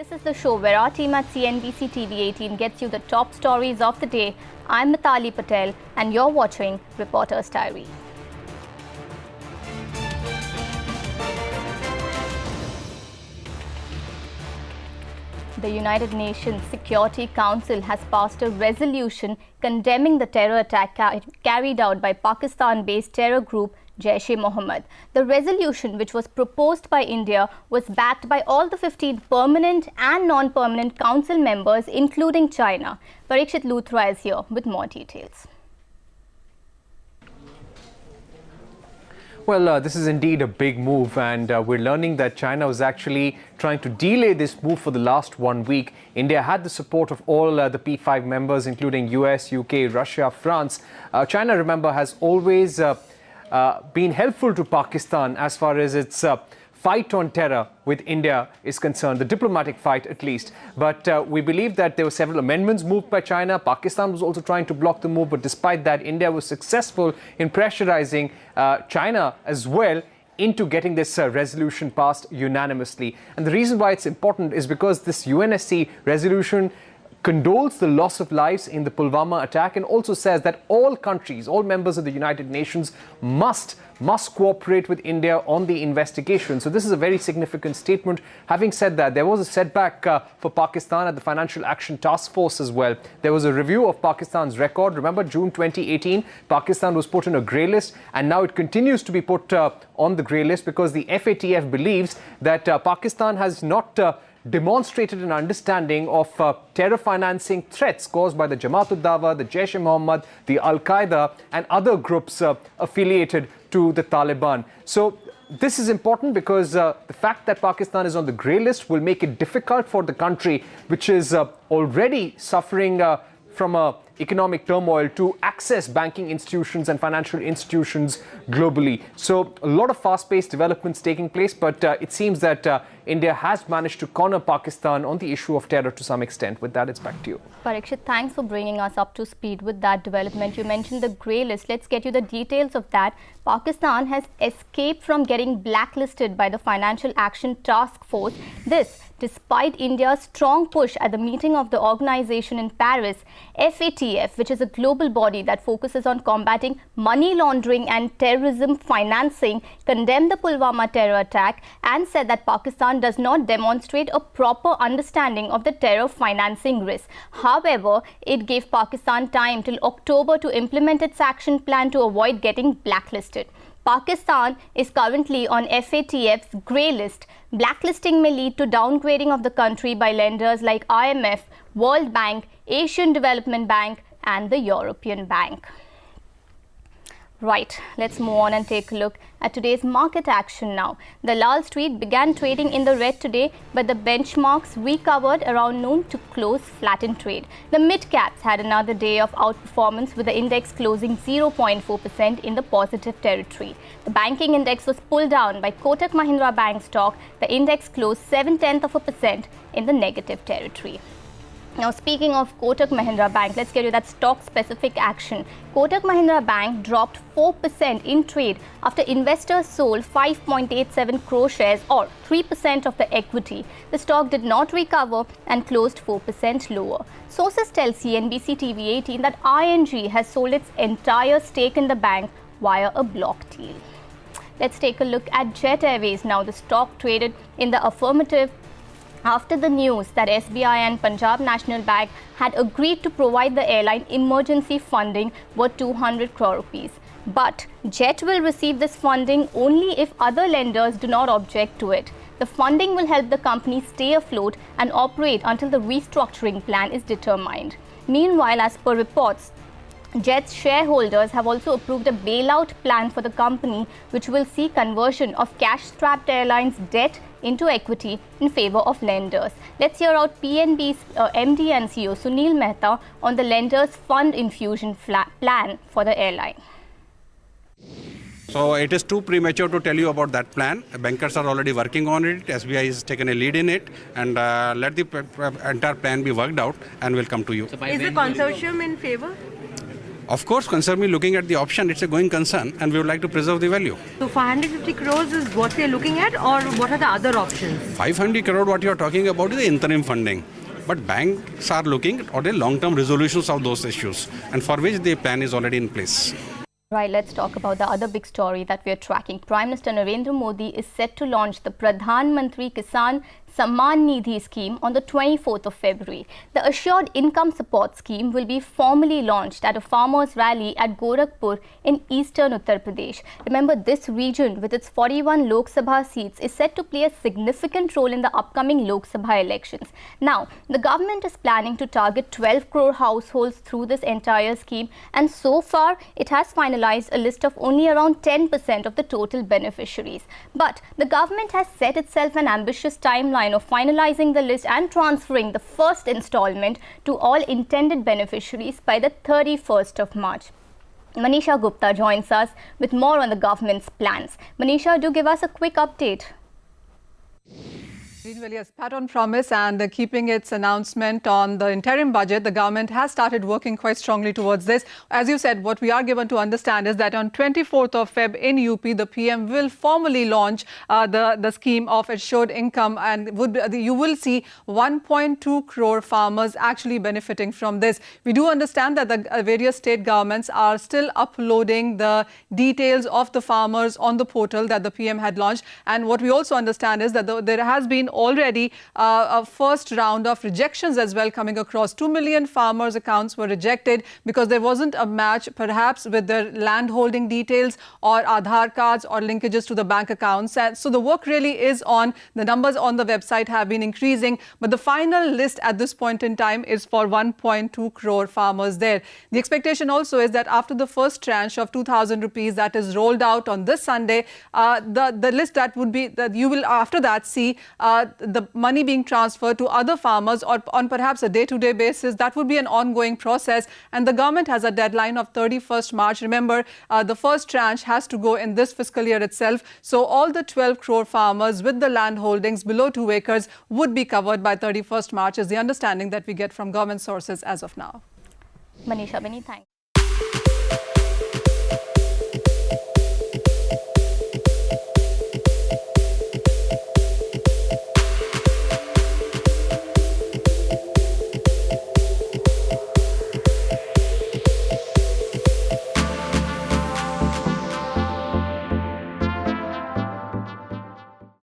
This is the show where our team at CNBC TV18 gets you the top stories of the day. I'm Mithali Patel and you're watching Reporter's Diary. The United Nations Security Council has passed a resolution condemning the terror attack carried out by Pakistan-based terror group Jaish-e-Mohammed. The resolution, which was proposed by India, was backed by all the 15 permanent and non-permanent council members, including China. Parikshit Luthra is here with more details. Well, this is indeed a big move, and we're learning that China was actually trying to delay this move for the last 1 week. India had the support of all the P5 members, including US, UK, Russia, France. China, remember, has always been helpful to Pakistan as far as its fight on terror with India is concerned, the diplomatic fight at least. But we believe that there were several amendments moved by China. Pakistan was also trying to block the move, but despite that, India was successful in pressurizing China as well into getting this resolution passed unanimously. And the reason why it's important is because this UNSC resolution condoles the loss of lives in the Pulwama attack and also says that all countries, all members of the United Nations must cooperate with India on the investigation. So this is a very significant statement. Having said that, there was a setback for Pakistan at the Financial Action Task Force as well. There was a review of Pakistan's record. Remember, June 2018, Pakistan was put on a grey list, and now it continues to be put on the grey list because the FATF believes that Pakistan has not demonstrated an understanding of terror financing threats caused by the Jamaat-ud-Dawa, the Jaish-e-Mohammed, the Al-Qaeda and other groups affiliated to the Taliban. So this is important because the fact that Pakistan is on the grey list will make it difficult for the country, which is already suffering from economic turmoil, to access banking institutions and financial institutions globally. So a lot of fast-paced developments taking place, but it seems that India has managed to corner Pakistan on the issue of terror to some extent. With that, it's back to you. Parikshit, thanks for bringing us up to speed with that development. You mentioned the grey list. Let's get you the details of that. Pakistan has escaped from getting blacklisted by the Financial Action Task Force. This despite India's strong push at the meeting of the organization in Paris. FATF, which is a global body that focuses on combating money laundering and terrorism financing, condemned the Pulwama terror attack and said that Pakistan does not demonstrate a proper understanding of the terror financing risk. However, it gave Pakistan time till October to implement its action plan to avoid getting blacklisted. Pakistan is currently on FATF's grey list. Blacklisting may lead to downgrading of the country by lenders like IMF, World Bank, Asian Development Bank and the European Bank. Right, let's move on and take a look at today's market action now. The Lal Street began trading in the red today, but the benchmarks recovered around noon to close flat in trade. The mid-caps had another day of outperformance, with the index closing 0.4% in the positive territory. The banking index was pulled down by Kotak Mahindra Bank stock. The index closed 0.7% in the negative territory. Now, speaking of Kotak Mahindra Bank, let's get you that stock-specific action. Kotak Mahindra Bank dropped 4% in trade after investors sold 5.87 crore shares, or 3% of the equity. The stock did not recover and closed 4% lower. Sources tell CNBC TV18 that ING has sold its entire stake in the bank via a block deal. Let's take a look at Jet Airways now. The stock traded in the affirmative after the news that SBI and Punjab National Bank had agreed to provide the airline emergency funding worth 200 crore rupees. But Jet will receive this funding only if other lenders do not object to it. The funding will help the company stay afloat and operate until the restructuring plan is determined. Meanwhile, as per reports, Jet's shareholders have also approved a bailout plan for the company, which will see conversion of cash-strapped airlines' debt into equity in favor of lenders. Let's hear out PNB's MD and CEO Sunil Mehta on the lenders' fund infusion plan for the airline. So it is too premature to tell you about that plan. Bankers are already working on it. SBI has taken a lead in it, and let the entire plan be worked out and we'll come to you. So is the consortium in favor? Of course, concerned looking at the option, it's a going concern and we would like to preserve the value. So 550 crores is what they're looking at, or what are the other options? 500 crore what you're talking about is the interim funding. But banks are looking at the long-term resolutions of those issues, and for which the plan is already in place. Right, let's talk about the other big story that we are tracking. Prime Minister Narendra Modi is set to launch the Pradhan Mantri Kisan Samman Nidhi scheme on the 24th of February. The Assured Income Support Scheme will be formally launched at a farmers' rally at Gorakhpur in eastern Uttar Pradesh. Remember, this region with its 41 Lok Sabha seats is set to play a significant role in the upcoming Lok Sabha elections. Now, the government is planning to target 12 crore households through this entire scheme, and so far it has finalized a list of only around 10% of the total beneficiaries. But the government has set itself an ambitious timeline of finalizing the list and transferring the first installment to all intended beneficiaries by the 31st of March. Manisha Gupta joins us with more on the government's plans. Manisha, do give us a quick update. Well, yes, pat on promise and keeping its announcement on the interim budget, the government has started working quite strongly towards this. As you said, what we are given to understand is that on 24th of Feb in UP, the PM will formally launch the scheme of assured income, and you will see 1.2 crore farmers actually benefiting from this. We do understand that the various state governments are still uploading the details of the farmers on the portal that the PM had launched. And what we also understand is that there has been already a first round of rejections as well coming across. 2 million farmers' accounts were rejected because there wasn't a match perhaps with their land holding details or Aadhaar cards or linkages to the bank accounts. And so the work really is on. The numbers on the website have been increasing, but the final list at this point in time is for 1.2 crore farmers there. The expectation also is that after the first tranche of 2,000 rupees that is rolled out on this Sunday, the list that would be that you will after that see the money being transferred to other farmers or on perhaps a day-to-day basis. That would be an ongoing process, and the government has a deadline of 31st March. Remember, the first tranche has to go in this fiscal year itself. So all the 12 crore farmers with the land holdings below 2 acres would be covered by 31st March is the understanding that we get from government sources as of now. Manisha, many thanks.